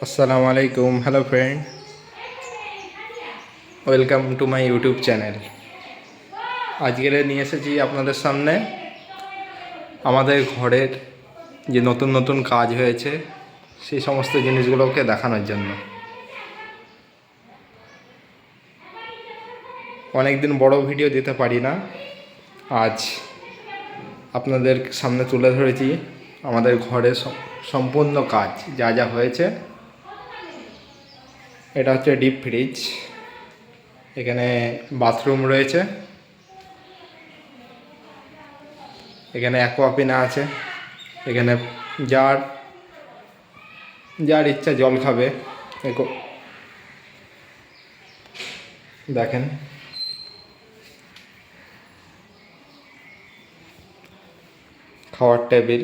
আসসালামু আলাইকুম, hello friend, welcome to my YouTube channel. আজকে নিয়ে এসেছি আপনাদের সামনে আমাদের ঘরের যে নতুন নতুন কাজ হয়েছে সেই সমস্ত জিনিসগুলোকে দেখানোর জন্য। অনেক দিন বড় ভিডিও দিতে পারি না, আজ আপনাদের সামনে তুলে ধরেছি আমাদের ঘরে সম্পূর্ণ কাজ যা যা হয়েছে। এটা হচ্ছে ডিপ ফ্রিজ, এখানে বাথরুম রয়েছে, এখানে অ্যাকোয়াপিনা আছে, এখানে যার যার ইচ্ছা জল খাবে। দেখেন খাওয়ার টেবিল,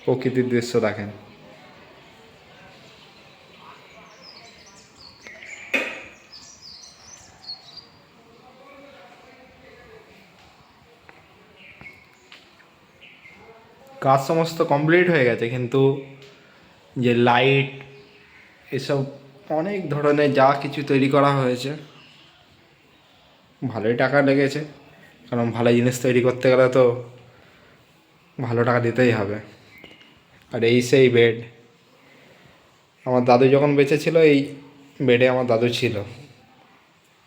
প্রকৃতির দৃশ্য দেখেন। কাজ সমস্ত কমপ্লিট হয়ে গেছে, কিন্তু যে লাইট এসব অনেক ধরনের যা কিছু তৈরি করা হয়েছে, ভালোই টাকা লেগেছে, কারণ ভালো জিনিস তৈরি করতে গেলে তো ভালো টাকা দিতেই হবে। আর এই সেই বেড, আমার দাদু যখন বেঁচে ছিল এই বেডে আমার দাদু ছিল,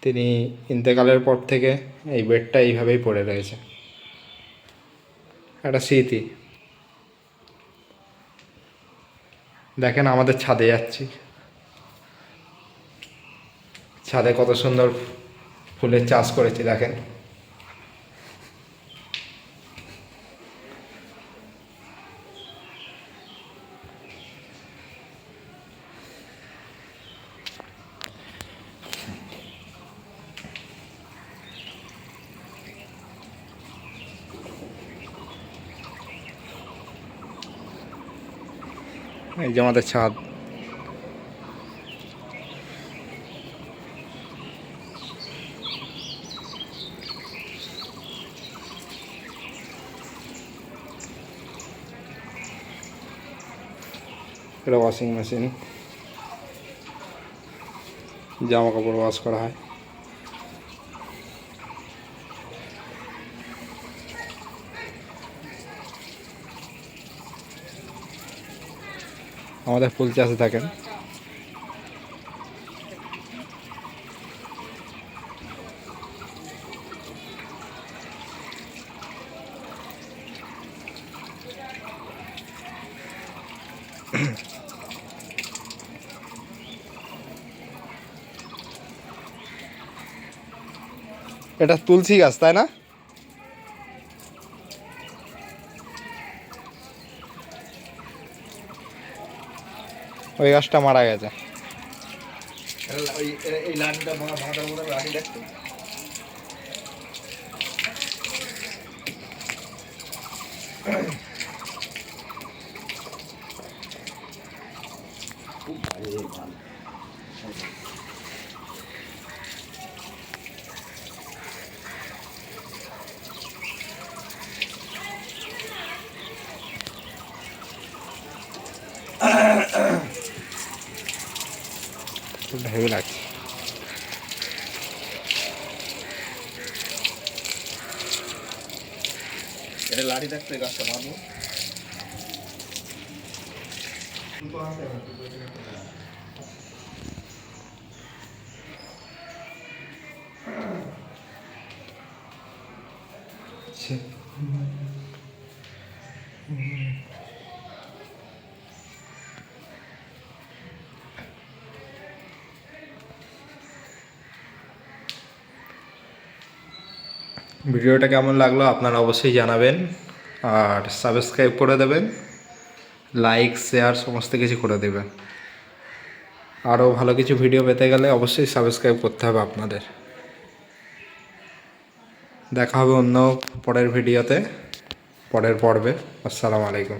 তিনি ইন্তেকালের পর থেকে এই বেডটা এইভাবেই পড়ে রয়েছে, একটা স্মৃতি। দেখেন আমাদের ছাদে যাচ্ছি, ছাদে কত সুন্দর ফুলের চাষ করেছি দেখেন। এই যে আমাদের ছাদ, এটা ওয়াশিং মেশিন, জামা কাপড় ওয়াশ করা হয়। আমাদের ফুল চাষে থাকেন। এটা তুলসী গাছ তাই না? ওই গাছটা মারা গেছে। এই লাইনটা ভাঙাটার মধ্যে রাখি দেখতো। খুব ভালো ভালো। হেভি লাগছে। এটা লাঠি দেখতে গাছটা মারবো। ভিডিওটা কেমন লাগলো আপনারা অবশ্যই জানাবেন, আর সাবস্ক্রাইব করে দেবেন, লাইক শেয়ার সমস্ত কিছু করে দেবেন। আরও ভালো কিছু ভিডিও পেতে গেলে অবশ্যই সাবস্ক্রাইব করতে হবে আপনাদের। দেখা হবে অন্য পরের ভিডিওতে, পরের পর্বে। আসসালামু আলাইকুম।